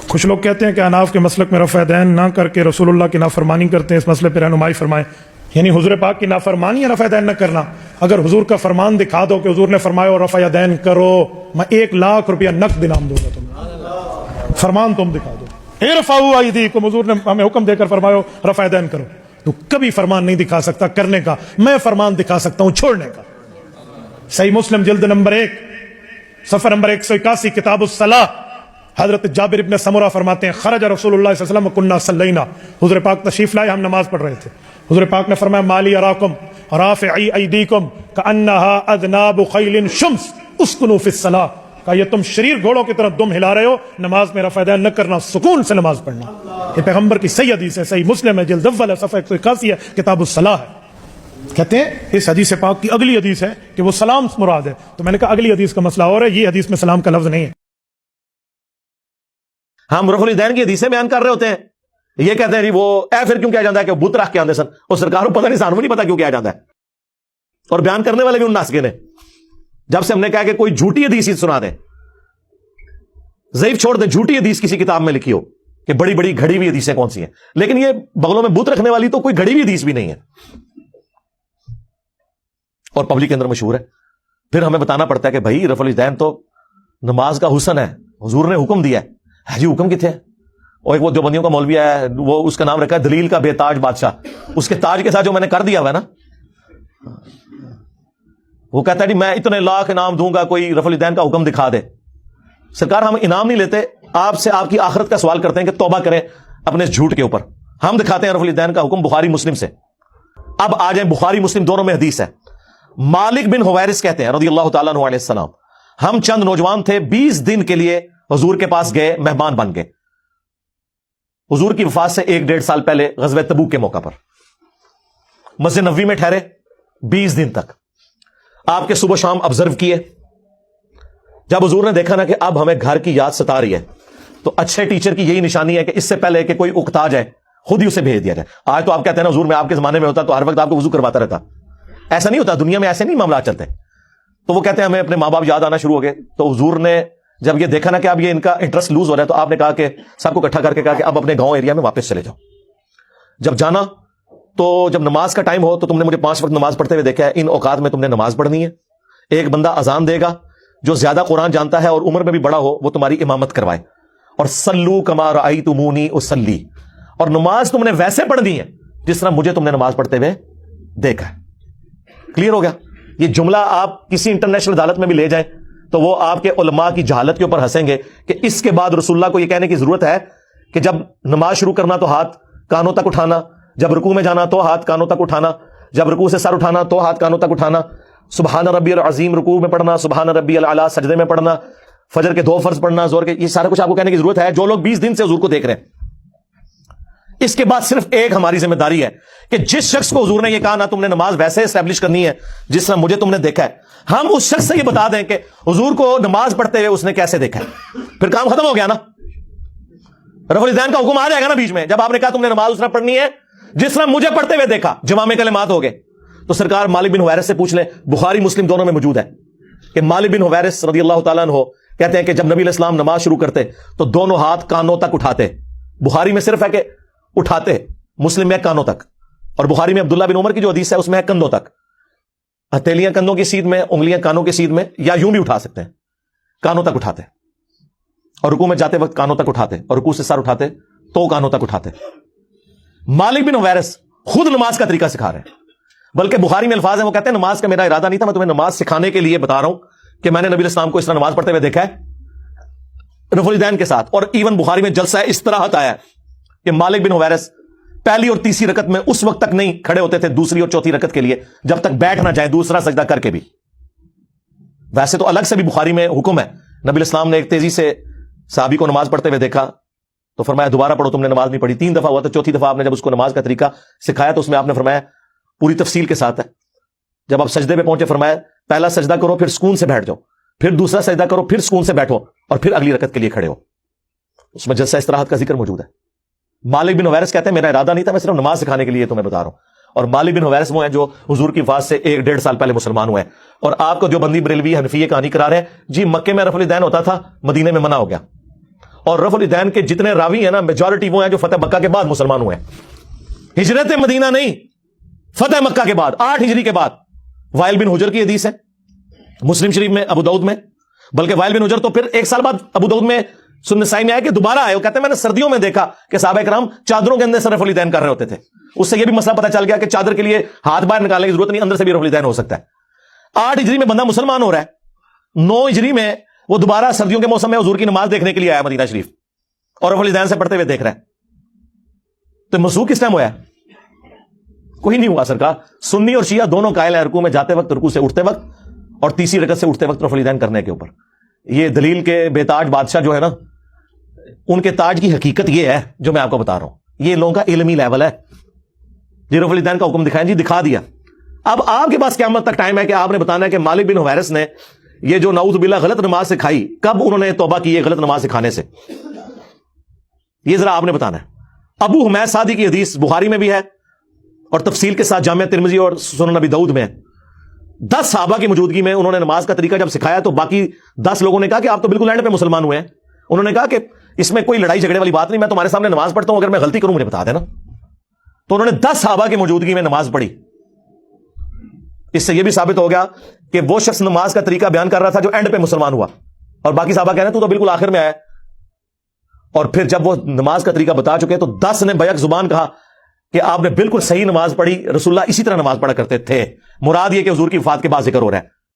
کچھ لوگ کہتے ہیں کہ اناف کے مسلک میں رفع دین نہ کر کے رسول اللہ کی نافرمانی کرتے ہیں، اس مسئلے پہ رہنمائی فرمائیں۔ یعنی حضور پاک کی نافرمانی ہے رفع دین نہ کرنا؟ اگر حضور کا فرمان دکھا دو کہ حضور نے فرمایا اور رفع دین کرو، میں 1,00,000 روپیہ نقد انعام دوں گا تمہیں۔ فرمان تم دکھا دو، ارفعوا ایدیکم، حضور نے ہمیں حکم دے کر فرمایا رفع دین کرو، تو کبھی فرمان نہیں دکھا سکتا کرنے کا، میں فرمان دکھا سکتا ہوں چھوڑنے کا۔ صحیح مسلم جلد نمبر 1 صفحہ نمبر 181 کتاب الصلاۃ، حضرت جابر ابن سمرہ فرماتے ہیں خرج رسول اللہ صلی اللہ علیہ وسلم کنا صلینا، حضور پاک تشریف لائے، ہم نماز پڑھ رہے تھے، حضور پاک نے فرمایا مالی اراکم رافعی ایدیکم کانہا اذناب خیل شمس اسکنوا فی الصلاۃ، کہ یہ تم شریر گھوڑوں کی طرح دم ہلا رہے ہو، نماز میں رفع دین نہ کرنا، سکون سے نماز پڑھنا۔ یہ پیغمبر کی صحیح حدیث ہے، صحیح مسلم ہے جلد اول ہے صفحہ 181 ہے، کتاب الصلاۃ ہے۔ کہتے ہیں اس حدیث پاک کی اگلی حدیث ہے کہ وہ سلام مراد ہے، تو میں نے کہا اگلی حدیث کا مسئلہ اور ہے، یہ حدیث میں سلام کا لفظ نہیں ہے۔ ہم رفع الدین کی حدیثیں بیان کر رہے ہوتے ہیں، یہ کہتے ہیں جی وہ پھر کیوں کیا جاتا ہے کہ بت رکھ کے آندے سن، اور سرکار کو پتہ نہیں، سانوں نہیں پتا کیوں کیا جاتا ہے، اور بیان کرنے والے بھی ان ناسکے نے۔ جب سے ہم نے کہا کہ کوئی جھوٹی حدیث سنا دیں، ضعیف چھوڑ دیں، جھوٹی حدیث کسی کتاب میں لکھی ہو کہ بڑی بڑی گھڑی ہوئی حدیثیں کون سی ہیں، لیکن یہ بغلوں میں بت رکھنے والی تو کوئی گھڑی ہوئی حدیث بھی نہیں ہے، اور پبلک کے اندر مشہور ہے۔ پھر ہمیں بتانا پڑتا ہے کہ بھائی رفع الدین تو نماز کا حسن ہے، حضور نے حکم دیا ہے، جی حکم کتنے ہے؟ اور ایک وہ دیوبندیوں کا مولوی ہے، وہ اس کا نام رکھا ہے دلیل کا بے تاج بادشاہ، اس کے تاج کے ساتھ جو میں نے کر دیا ہوا ہے نا، وہ کہتا ہے جی میں اتنے لاکھ انعام دوں گا، کوئی رفع الدین کا حکم دکھا دے۔ سرکار ہم انعام نہیں لیتے، آپ سے آپ کی آخرت کا سوال کرتے ہیں کہ توبہ کریں اپنے اس جھوٹ کے اوپر۔ ہم دکھاتے ہیں رفع الدین کا حکم بخاری مسلم سے۔ اب آ جائیں، بخاری مسلم دونوں میں حدیث ہے۔ مالک بن حویرث کہتے ہیں رضی اللہ تعالیٰ عنہ علیہ السلام، ہم چند نوجوان تھے، 20 دن کے لیے حضور کے پاس گئے، مہمان بن گئے، حضور کی وفات سے 1.5 سال پہلے غزوہ تبوک کے موقع پر مسجد نبوی میں ٹھہرے 20 دن تک، آپ کے صبح شام آبزرو کیے۔ جب حضور نے دیکھا نا کہ اب ہمیں گھر کی یاد ستا رہی ہے، تو اچھے ٹیچر کی یہی نشانی ہے کہ اس سے پہلے کہ کوئی اکتا جائے خود ہی اسے بھیج دیا جائے۔ آج تو آپ کہتے ہیں نا حضور میں آپ کے زمانے میں ہوتا تو ہر وقت آپ کو وضو کرواتا رہتا، ایسا نہیں ہوتا، دنیا میں ایسے نہیں معاملات چلتے۔ تو وہ کہتے ہیں ہمیں اپنے ماں باپ یاد آنا شروع ہو گئے، تو حضور نے جب یہ دیکھا نا کہ اب یہ ان کا انٹرسٹ لوز ہو رہا ہے، تو آپ نے کہا کہ سب کو اکٹھا کر کے کہا کہ اب اپنے گاؤں ایریا میں واپس چلے جاؤ۔ جب جانا تو جب نماز کا ٹائم ہو تو تم نے مجھے 5 وقت نماز پڑھتے ہوئے دیکھا ہے، ان اوقات میں تم نے نماز پڑھنی ہے۔ ایک بندہ اذان دے گا جو زیادہ قرآن جانتا ہے اور عمر میں بھی بڑا ہو، وہ تمہاری امامت کروائے، اور صلو کما رأیتمونی اصلی، اور نماز تم نے ویسے پڑھنی ہے جس طرح مجھے تم نے نماز پڑھتے ہوئے دیکھا ہے۔ کلیئر ہو گیا؟ یہ جملہ آپ کسی انٹرنیشنل عدالت میں بھی لے جائیں تو وہ آپ کے علماء کی جہالت کے اوپر ہنسیں گے کہ اس کے بعد رسول اللہ کو یہ کہنے کی ضرورت ہے کہ جب نماز شروع کرنا تو ہاتھ کانوں تک اٹھانا، جب رکوع میں جانا تو ہاتھ کانوں تک اٹھانا، جب رکوع سے سر اٹھانا تو ہاتھ کانوں تک اٹھانا، سبحان ربی العظیم رکوع میں پڑھنا، سبحان ربی الاعلی سجدے میں پڑھنا، فجر کے 2 فرض پڑھنا، زور کے، یہ سارا کچھ آپ کو کہنے کی ضرورت ہے جو لوگ 20 دن سے حضور کو دیکھ رہے ہیں۔ اس کے بعد صرف ایک ہماری ذمہ داری ہے کہ جس شخص کو حضور نے یہ کہا نا تم نے نماز ویسے اسٹیبلش کرنی ہے جس طرح مجھے تم نے دیکھا ہے، ہم اس شخص سے یہ بتا دیں کہ حضور کو نماز پڑھتے ہوئے اس نے کیسے دیکھا ہے، پھر کام ختم ہو گیا نا۔ رفع الدین کا حکم آ جائے گا نا بیچ میں، جب آپ نے کہا تم نے نماز اس طرح پڑھنی ہے جس طرح مجھے پڑھتے ہوئے دیکھا، جوامع کلمات ہو گئے۔ تو سرکار مالک بن حویرث سے پوچھ لیں، بخاری مسلم دونوں میں موجود ہے کہ مالک بن حویرث رضی اللہ تعالیٰ عنہ کہتے ہیں کہ جب نبی علیہ السلام نماز شروع کرتے تو دونوں ہاتھ کانوں تک اٹھاتے۔ بخاری میں صرف ہے کہ اٹھاتے، مسلم میں کانوں تک، اور بخاری میں عبداللہ بن عمر کی جو حدیث ہے اس میں ہے کندھوں تک، ہتھیلیاں کندھوں کی سیدھ میں، انگلیاں کانوں کی سیدھ میں، یا یوں بھی اٹھا سکتے ہیں، کانوں تک اٹھاتے، اور رکوع میں جاتے وقت کانوں تک اٹھاتے، اور رکوع سے سر اٹھاتے تو کانوں تک اٹھاتے۔ مالک بن حویرث خود نماز کا طریقہ سکھا رہے ہیں، بلکہ بخاری میں الفاظ ہیں، وہ کہتے ہیں نماز کا میرا ارادہ نہیں تھا، میں تمہیں نماز سکھانے کے لیے بتا رہا ہوں کہ میں نے نبی علیہ السلام کو اس طرح نماز پڑھتے ہوئے دیکھا ہے رفع الدین کے ساتھ۔ اور ایون بخاری میں جلسہ استراحت آیا ہے کہ مالک بن حویرث پہلی اور تیسری رکعت میں اس وقت تک نہیں کھڑے ہوتے تھے دوسری اور چوتھی رکعت کے لیے جب تک بیٹھ نہ جائیں دوسرا سجدہ کر کے بھی۔ ویسے تو الگ سے بھی بخاری میں حکم ہے، نبی علیہ السلام نے ایک تیزی سے صحابی کو نماز پڑھتے ہوئے دیکھا تو فرمایا دوبارہ پڑھو، تم نے نماز نہیں پڑھی۔ 3 دفعہ ہوا تو چوتھی دفعہ آپ نے جب اس کو نماز کا طریقہ سکھایا تو اس میں آپ نے فرمایا پوری تفصیل کے ساتھ ہے، جب آپ سجدے پہ پہنچے فرمایا پہلا سجدہ کرو پھر سکون سے بیٹھ جاؤ، پھر دوسرا سجدہ کرو پھر سکون سے بیٹھو، اور پھر اگلی رکعت کے لیے کھڑے ہو۔ اس میں جلسہ استراحت کا ذکر موجود ہے۔ مالک بن حویرث کہتے ہیں میرا ارادہ نہیں تھا، میں صرف نماز سکھانے کے لیے تمہیں بتا رہا ہوں۔ اور مالک بن حویرث وہ ہیں جو حضور کی وفات سے 1.5 سال پہلے مسلمان ہوئے ہیں، اور آپ کو جو بندی بریلوی حنفی کہانی کرا رہے ہیں جی مکے میں رفع الدین ہوتا تھا، مدینے میں منع ہو گیا، اور رفع الیدین کے جتنے راوی ہیں نا میجورٹی وہ ہیں جو فتح مکہ کے بعد مسلمان ہوئے ہیں، ہجرت مدینہ نہیں، فتح مکہ کے بعد 8 ہجری کے بعد۔ وائل بن حجر کی حدیث ہے مسلم شریف میں، ابو داؤد میں، بلکہ وائل بن حجر تو پھر 1 سال بعد ابو داؤد میں سنن نسائی میں آیا کہ دوبارہ آئے، وہ کہتے ہیں میں نے سردیوں میں دیکھا کہ صحابہ کرام چادروں کے اندر سے رفع الیدین کر رہے ہوتے تھے۔ اس سے یہ بھی مسئلہ پتہ چل گیا کہ چادر کے لیے ہاتھ باہر نکالنے کی ضرورت نہیں، اندر سے بھی رفع الیدین ہو سکتا ہے۔ 8 ہجری میں بندہ مسلمان ہو رہا ہے، 9 ہجری میں وہ دوبارہ سردیوں کے موسم میں حضور کی نماز دیکھنے کے لیے آیا مدینہ شریف، اور رفع الیدین سے پڑھتے ہوئے دیکھ رہا ہے۔ تو منسوخ کس ٹائم ہوا ہے؟ کوئی نہیں ہوا سرکار۔ سنی اور شیعہ دونوں قائل ہیں رکوع میں جاتے وقت، رکوع سے اٹھتے وقت، اور تیسری رکعت سے اٹھتے وقت رفع الیدین کرنے کے اوپر۔ یہ دلیل کے بے تاج بادشاہ جو ہے نا، ان کے تاج کی حقیقت یہ ہے جو میں آپ کو بتا رہا ہوں، یہ لوگوں کا علمی لیول ہے۔ جی رفع الیدین کا حکم دکھائیں، جی دکھا دیا۔ اب آپ کے پاس قیامت تک ٹائم ہے کہ آپ نے بتانا ہے کہ مالک بن حویرث نے یہ جو نعوذ باللہ غلط نماز سکھائی، کب انہوں نے توبہ کی ہے غلط نماز سکھانے سے، یہ ذرا آپ نے بتانا ہے۔ ابو حمید سعدی کی حدیث بخاری میں بھی ہے اور تفصیل کے ساتھ جامعہ ترمذی اور سنن نبی داؤد میں 10 صحابہ کی موجودگی میں انہوں نے نماز کا طریقہ جب سکھایا تو باقی 10 لوگوں نے کہا کہ آپ تو بالکل اینڈ پہ مسلمان ہوئے ہیں۔ انہوں نے کہا کہ اس میں کوئی لڑائی جھگڑے والی بات نہیں، میں تمہارے سامنے نماز پڑھتا ہوں، اگر میں غلطی کروں مجھے بتا دینا۔ تو انہوں نے 10 صحابہ کی موجودگی میں نماز پڑھی۔ اس سے یہ بھی ثابت ہو گیا کہ وہ شخص نماز کا طریقہ بیان کر رہا تھا جو اینڈ پہ مسلمان ہوا، اور باقی صحابہ کہہ رہے ہیں تو بالکل آخر میں آیا۔ اور پھر جب وہ نماز کا طریقہ بتا چکے تو 10 نے بیک زبان کہا کہ آپ نے بالکل صحیح نماز پڑھی، رسول اللہ اسی طرح نماز پڑھا کرتے تھے۔ مراد یہ کہ حضور کی وفات کے بعد ذکر ہو رہا ہے۔